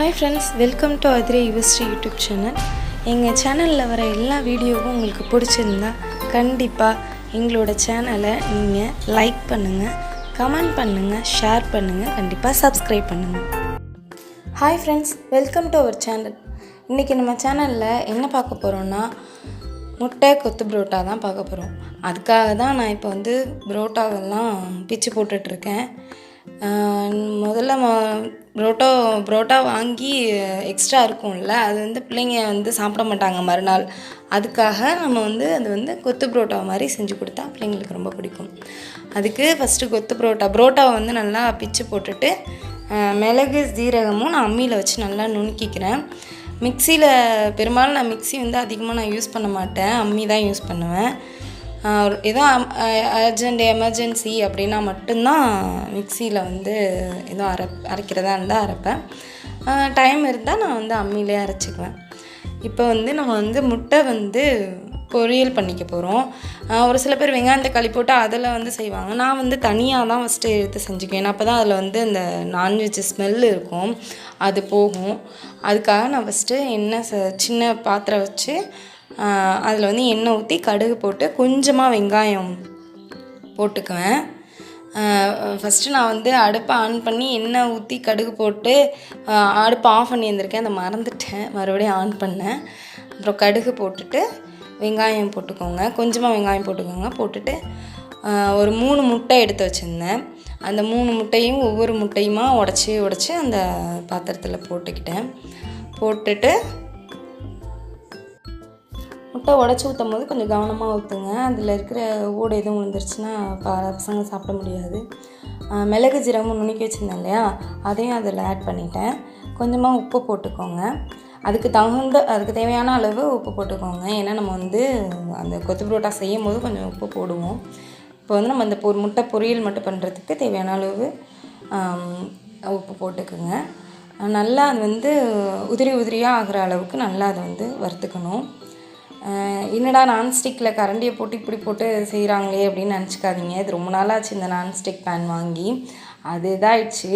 Hi friends, welcome to Adri Ivastri YouTube channel. எங்கள் சேனலில் வர எல்லா வீடியோவும் உங்களுக்கு பிடிச்சிருந்தா கண்டிப்பாக எங்களோட சேனலை நீங்கள் லைக் பண்ணுங்கள், கமெண்ட் பண்ணுங்கள், ஷேர் பண்ணுங்கள், கண்டிப்பாக சப்ஸ்கிரைப் பண்ணுங்கள். Hi friends, welcome to our channel. இன்றைக்கி நம்ம சேனலில் என்ன பார்க்க போகிறோன்னா முட்டை கொத்து புரோட்டா தான் பார்க்க போகிறோம். அதுக்காக தான் நான் இப்போ புரோட்டாவெல்லாம் பிச்சு போட்டுட்ருக்கேன். முதல்ல புரோட்டா வாங்கி எக்ஸ்ட்ரா இருக்கும்ல, அது பிள்ளைங்க சாப்பிட மாட்டாங்க மறுநாள். அதுக்காக நம்ம அது கொத்து புரோட்டா மாதிரி செஞ்சு கொடுத்தா பிள்ளைங்களுக்கு ரொம்ப பிடிக்கும். அதுக்கு ஃபஸ்ட்டு கொத்து புரோட்டாவை நல்லா பிச்சு போட்டுட்டு மிளகு சீரகமும் நான் அம்மியில் வச்சு நல்லா நுணுக்கிக்கிறேன். மிக்சியில் பெரும்பாலும் நான் மிக்சி அதிகமாக நான் யூஸ் பண்ண மாட்டேன், அம்மி தான் யூஸ் பண்ணுவேன். ஏதோ அர்ஜென்ட் எமர்ஜென்சி அப்படின்னா மட்டும்தான் மிக்சியில் ஏதோ அரைக்கிறதா இருந்தால் அரைப்பேன். டைம் இருந்தால் நான் அம்மியிலே அரைச்சிக்குவேன். இப்போ நம்ம முட்டை பொரியல் பண்ணிக்க போகிறோம். ஒரு சில பேர் வெங்காயம் தக்காளி போட்டு அதில் செய்வாங்க. நான் தனியாக தான் ஃபஸ்ட்டு எடுத்து செஞ்சுக்குவேன். ஏன்னா அப்போ தான் அதில் இந்த நான்வெஜ் ஸ்மெல் இருக்கும், அது போகும். அதுக்காக நான் ஃபஸ்ட்டு சின்ன பாத்திரம் வச்சு அதில் எண்ணெய் ஊற்றி கடுகு போட்டு கொஞ்சமாக வெங்காயம் போட்டுக்குவேன். ஃபஸ்ட்டு நான் அடுப்பை ஆன் பண்ணி எண்ணெய் ஊற்றி கடுகு போட்டு அடுப்பை ஆஃப் பண்ணி இருந்திருக்கேன், அதை மறந்துட்டேன், மறுபடியும் ஆன் பண்ணேன். அப்புறம் கடுகு போட்டுட்டு வெங்காயம் போட்டுக்கோங்க, கொஞ்சமாக வெங்காயம் போட்டுக்கோங்க. போட்டுட்டு ஒரு 3 முட்டை எடுத்து வச்சுருந்தேன். அந்த 3 முட்டையும் ஒவ்வொரு முட்டையுமா உடச்சி அந்த பாத்திரத்தில் போட்டுக்கிட்டேன். போட்டுட்டு முட்டை உடச்சி ஊற்றும் போது கொஞ்சம் கவனமாக ஊற்றுங்க. அதில் இருக்கிற ஓடு எதுவும் விழுந்துருச்சுன்னா பசங்க சாப்பிட முடியாது. மிளகு ஜீரகமும் நுணுக்கி வச்சுருந்தேன் இல்லையா, அதையும் அதில் ஆட் பண்ணிட்டேன். கொஞ்சமாக உப்பு போட்டுக்கோங்க. அதுக்கு தேவையான அளவு உப்பு போட்டுக்கோங்க. ஏன்னா நம்ம அந்த கொத்து புரோட்டா செய்யும் போது கொஞ்சம் உப்பு போடுவோம். இப்போ நம்ம அந்த முட்டை பொரியல் மட்டும் பண்ணுறதுக்கு தேவையான அளவு உப்பு போட்டுக்கோங்க. நல்லா அது உதிரியாக ஆகிற அளவுக்கு நல்லா அதை வறுத்துக்கணும். என்னடா நான்ஸ்டிக்கில் கரண்டியை போட்டு இப்படி போட்டு செய்கிறாங்களே அப்படின்னு நினச்சிக்காதீங்க. இது ரொம்ப நாளாச்சு இந்த நான்ஸ்டிக் பேன் வாங்கி, அது இதாகிடுச்சு.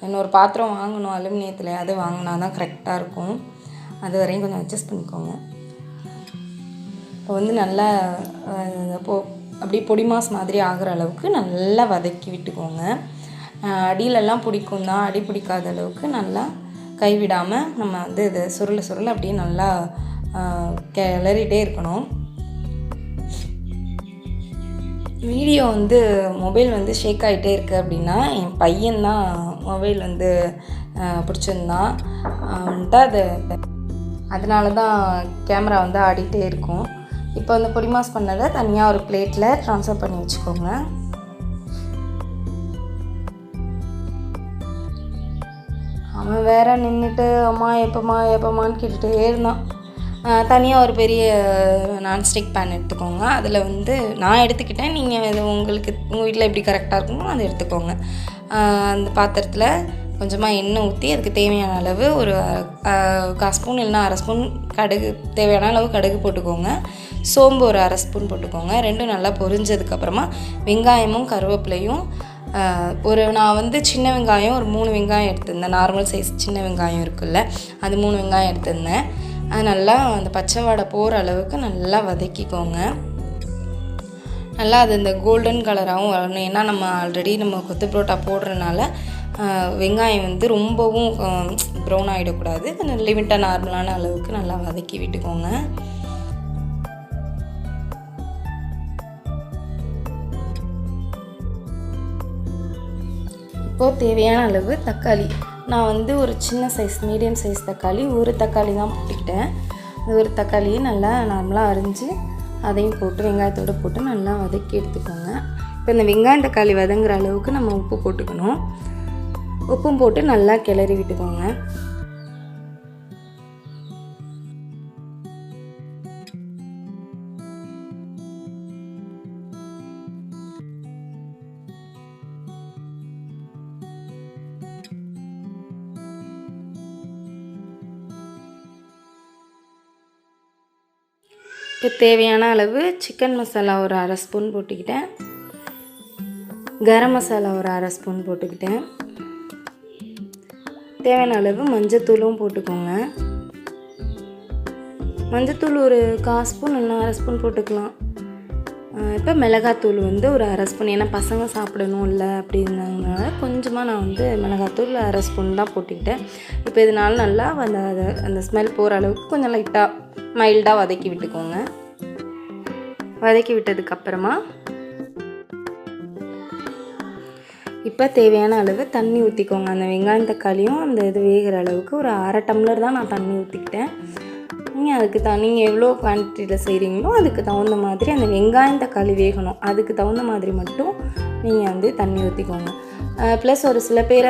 இன்னொரு பாத்திரம் வாங்கணும் அலுமினியத்தில், அது வாங்கினா தான் கரெக்டாக இருக்கும். அது வரையும் கொஞ்சம் அட்ஜஸ்ட் பண்ணிக்கோங்க. இப்போ நல்லா அப்படியே பொடி மாஸ் மாதிரி ஆகிற அளவுக்கு நல்லா வதக்கி விட்டுக்கோங்க. அடியிலெல்லாம் பிடிக்கும் தான், அடி பிடிக்காத அளவுக்கு நல்லா கைவிடாமல் நம்ம இதை சுருள அப்படியே நல்லா கிளறிட்டே இருக்கணும். வீடியோ மொபைல் ஷேக் ஆகிட்டே இருக்குது அப்படின்னா என் பையன்தான் மொபைல் பிடிச்சிருந்தான் அது, அதனால தான் கேமரா ஆடிட்டே இருக்கும். இப்போ பொடி மாஸ் பண்ணதை தனியாக ஒரு பிளேட்டில் ட்ரான்ஸ்ஃபர் பண்ணி வச்சுக்கோங்க. அவன் வேற நின்றுட்டு அம்மா எப்பமான்னு கேட்டுகிட்டே இருந்தான். தனியாக ஒரு பெரிய நான்ஸ்டிக் பேன் எடுத்துக்கோங்க. அதில் நான் எடுத்துக்கிட்டேன், நீங்கள் உங்கள் வீட்டில் எப்படி கரெக்டாக இருக்குமோ அதை எடுத்துக்கோங்க. அந்த பாத்திரத்தில் கொஞ்சமாக எண்ணெய் ஊற்றி அதுக்கு தேவையான அளவு ஒரு 1/4 ஸ்பூன் இல்லைனா 1/2 ஸ்பூன் கடுகு, தேவையான அளவு கடுகு போட்டுக்கோங்க. சோம்பு ஒரு 1/2 ஸ்பூன் போட்டுக்கோங்க. ரெண்டும் நல்லா பொரிஞ்சதுக்கப்புறமா வெங்காயமும் கருவேப்பிலையும் நான் சின்ன வெங்காயம் ஒரு 3 வெங்காயம் எடுத்திருந்தேன். நார்மல் சைஸ் சின்ன வெங்காயம் இருக்குல்ல, அது 3 வெங்காயம் எடுத்திருந்தேன். அது நல்லா அந்த பச்சை வாடை போகிற அளவுக்கு நல்லா வதக்கிக்கோங்க. நல்லா அது இந்த கோல்டன் கலராகவும் வரணும். ஏன்னா நம்ம ஆல்ரெடி நம்ம கொத்து புரோட்டா போடுறதுனால வெங்காயம் ரொம்பவும் ப்ரௌன் ஆகிடக்கூடாது. கொஞ்சம் லிமிட்டாக நார்மலான அளவுக்கு நல்லா வதக்கி விட்டுக்கோங்க. இப்போது தேவையான அளவு தக்காளி, நான் ஒரு சின்ன சைஸ் மீடியம் சைஸ் தக்காளி, ஒரு தக்காளி தான் போட்டுக்கிட்டேன். அது ஒரு தக்காளியை நல்லா நார்மலாக அரிஞ்சு அதையும் போட்டு வெங்காயத்தோடு போட்டு நல்லா வதக்கி எடுத்துக்கோங்க. இப்போ இந்த வெங்காயம் தக்காளி வதங்குற அளவுக்கு நம்ம உப்பு போட்டுக்கணும். உப்பும் போட்டு நல்லா கிளறி விட்டுக்கோங்க. இப்போ தேவையான அளவு சிக்கன் மசாலா ஒரு 1/2 ஸ்பூன் போட்டுக்கிட்டேன். கரம் மசாலா ஒரு 1/2 ஸ்பூன் போட்டுக்கிட்டேன். தேவையான அளவு மஞ்சத்தூளும் போட்டுக்கோங்க. மஞ்சத்தூள் ஒரு 1/4 ஸ்பூன் இல்லைனா 1/2 ஸ்பூன் போட்டுக்கலாம். இப்போ மிளகாத்தூள் வந்து ஒரு 1/2 ஸ்பூன், ஏன்னா பசங்க சாப்பிடணும் இல்லை அப்படிங்கிறதுனால கொஞ்சமாக நான் வந்து மிளகாத்தூள் 1/2 ஸ்பூன் தான் போட்டுக்கிட்டேன். இப்போ இதனால நல்லா அந்த ஸ்மெல் போகிற அளவுக்கு கொஞ்சம் லைட்டாக மைல்டாக வதக்கி விட்டுக்கோங்க. வதக்கி விட்டதுக்கப்புறமா இப்போ தேவையான அளவு தண்ணி ஊற்றிக்கோங்க. அந்த வெங்காயம் தக்காளியும் அந்த இது வேகிற அளவுக்கு ஒரு 1/2 டம்ளர் தான் நான் தண்ணி ஊற்றிக்கிட்டேன். நீங்கள் அதுக்கு நீங்கள் எவ்வளோ குவான்டிட்டியில் செய்கிறீங்களோ அதுக்கு தகுந்த மாதிரி அந்த வெங்காயம் தக்காளி வேகணும், அதுக்கு தகுந்த மாதிரி மட்டும் நீங்கள் வந்து தண்ணி ஊற்றிக்கோங்க. ப்ளஸ் ஒரு சில பேர்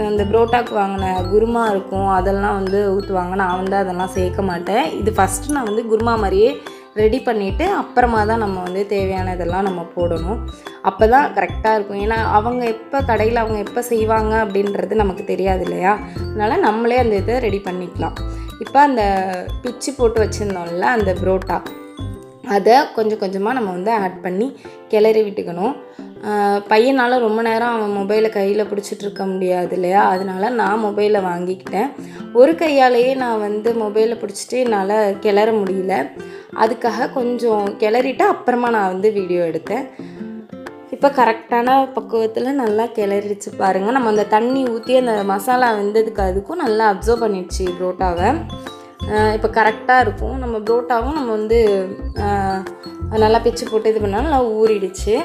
அந்த புரோட்டாக்கு வாங்கின குருமா இருக்கும், அதெல்லாம் வந்து ஊற்றுவாங்க. நான் வந்து அதெல்லாம் சேர்க்க மாட்டேன். இது ஃபஸ்ட்டு நான் வந்து குருமா மாதிரியே ரெடி பண்ணிவிட்டு அப்புறமா தான் நம்ம வந்து தேவையானதெல்லாம் நம்ம போடணும். அப்போ தான் கரெக்டாக இருக்கும். ஏன்னா கடையில் அவங்க எப்போ செய்வாங்க அப்படின்றது நமக்கு தெரியாது இல்லையா, அதனால் நம்மளே அந்த இதை ரெடி பண்ணிக்கலாம். இப்போ அந்த பிச்சு போட்டு வச்சுருந்தோம்ல அந்த புரோட்டா, அதை கொஞ்சம் கொஞ்சமாக நம்ம வந்து ஆட் பண்ணி கிளறி விட்டுக்கணும். பையனால் ரொம்ப நேரம் அவன் மொபைலை கையில் பிடிச்சிட்ருக்க முடியாது இல்லையா, அதனால நான் மொபைலை வாங்கிக்கிட்டேன். ஒரு கையாலேயே நான் வந்து மொபைலை பிடிச்சிட்டு என்னால் கிளற முடியல. அதுக்காக கொஞ்சம் கிளறிட்டு அப்புறமா நான் வந்து வீடியோ எடுத்தேன். இப்போ கரெக்டான பக்குவத்தில் நல்லா கிளறிச்சு பாருங்கள். நம்ம அந்த தண்ணி ஊற்றி அந்த மசாலா வெந்ததுக்கு அதுக்கும் நல்லா அப்சர்வ் பண்ணிடுச்சு புரோட்டாவை. இப்போ கரெக்டாக இருக்கும். நம்ம புரோட்டாவும் நம்ம வந்து நல்லா பிச்சு போட்டு இது பண்ணாலும் நல்லா ஊறிடுச்சு.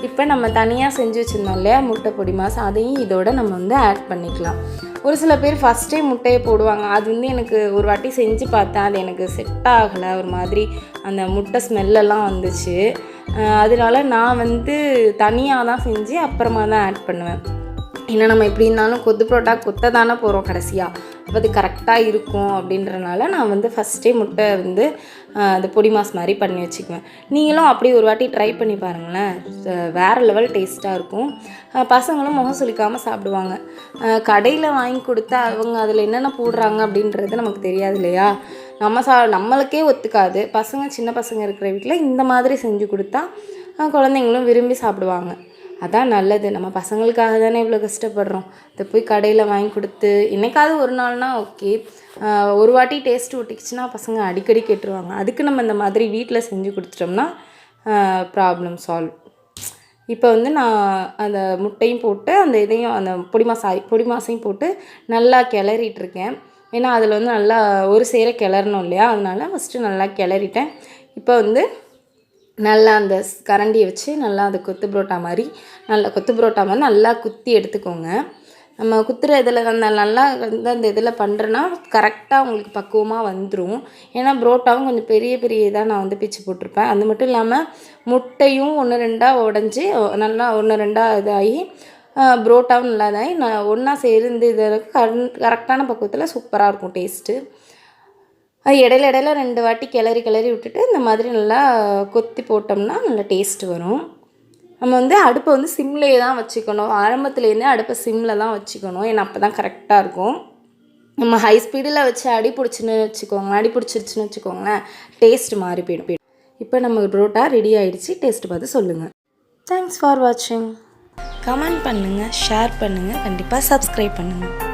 இப்போ நம்ம தனியாக செஞ்சு வச்சுருந்தோம் இல்லையா முட்டை பொடி மாஸ், அதையும் இதோட நம்ம வந்து ஆட் பண்ணிக்கலாம். ஒரு சில பேர் ஃபஸ்ட்டே முட்டையை போடுவாங்க. அது வந்து எனக்கு ஒரு வாட்டி செஞ்சு பார்த்தேன், அது எனக்கு செட் ஆகலை. ஒரு மாதிரி அந்த முட்டை ஸ்மெல்லெல்லாம் வந்துச்சு. அதனால நான் வந்து தனியாக தான் செஞ்சு அப்புறமா தான் ஆட் பண்ணுவேன். ஏன்னா நம்ம எப்படி இருந்தாலும் கொத்து புரோட்டா கொத்த தானே போகிறோம் கடைசியாக, அப்போ அது கரெக்டாக இருக்கும் அப்படின்றனால நான் வந்து ஃபஸ்ட்டே முட்டை வந்து அந்த பொடி மாஸ் மாதிரி பண்ணி வச்சுக்குவேன். நீங்களும் அப்படி ஒரு வாட்டி ட்ரை பண்ணி பாருங்களேன், வேறு லெவல் டேஸ்ட்டாக இருக்கும். பசங்களும் முகம் சுளிக்காமல் சாப்பிடுவாங்க. கடையில் வாங்கி கொடுத்தா அவங்க அதில் என்னென்ன போடுறாங்க அப்படின்றது நமக்கு தெரியாது இல்லையா, நம்மளுக்கே ஒத்துக்காது. சின்ன பசங்க இருக்கிற வீட்டில் இந்த மாதிரி செஞ்சு கொடுத்தா குழந்தைங்களும் விரும்பி சாப்பிடுவாங்க. அதான் நல்லது. நம்ம பசங்களுக்காக தானே இவ்வளோ கஷ்டப்படுறோம். இதை போய் கடையில் வாங்கி கொடுத்து என்னைக்காவது ஒரு நாள்னா ஓகே, ஒரு வாட்டி டேஸ்ட் ஒட்டிக்கிச்சுன்னா பசங்க அடிக்கடி கேட்டுருவாங்க. அதுக்கு நம்ம இந்த மாதிரி வீட்டில் செஞ்சு கொடுத்துட்டோம்னா ப்ராப்ளம் சால்வ். இப்போ வந்து நான் அந்த முட்டையும் போட்டு அந்த பொடி மாசையும் போட்டு நல்லா கிளறிட்டுருக்கேன். ஏன்னா அதில் வந்து நல்லா ஒரு சேர கிளறணும் இல்லையா, அதனால ஃபஸ்ட்டு நல்லா கிளறிட்டேன். இப்போ வந்து நல்லா அந்த கரண்டியை வச்சு நல்லா அந்த கொத்து புரோட்டா மாதிரி நல்லா குத்தி எடுத்துக்கோங்க. நம்ம குத்துற இதில் நல்லா வந்து அந்த இதில் பண்ணுறேன்னா கரெக்டாக உங்களுக்கு பக்குவமாக வந்துடும். ஏன்னா புரோட்டாவும் கொஞ்சம் பெரிய இதாக நான் வந்து பிச்சு போட்டிருப்பேன். அது மட்டும் இல்லாமல் முட்டையும் 1-2 உடஞ்சி நல்லா 1-2 இதாகி புரோட்டாவும் நல்லா இதாகி ஒன்றா சேர்ந்து இதற்கு கரெக்டான பக்குவத்தில் சூப்பராக இருக்கும் டேஸ்ட்டு. அது இடையில 2 வாட்டி கிளறி விட்டுட்டு இந்த மாதிரி நல்லா கொத்தி போட்டோம்னா நல்லா டேஸ்ட்டு வரும். நம்ம வந்து அடுப்பை வந்து சிம்லேயே தான் வச்சுக்கணும். ஆரம்பத்துலேருந்தே அடுப்பை சிம்மில் தான் வச்சுக்கணும். ஏன்னா அப்போ தான் கரெக்டாக இருக்கும். நம்ம ஹை ஸ்பீடில் வச்சு அடி பிடிச்சிருச்சுன்னு வச்சுக்கோங்களேன், டேஸ்ட் மாறி போயிடும். இப்போ நம்ம புரோட்டா ரெடி ஆகிடுச்சு. டேஸ்ட்டு பார்த்து சொல்லுங்கள். தேங்க்ஸ் ஃபார் வாட்சிங். கமெண்ட் பண்ணுங்கள், ஷேர் பண்ணுங்கள், கண்டிப்பாக சப்ஸ்கிரைப் பண்ணுங்கள்.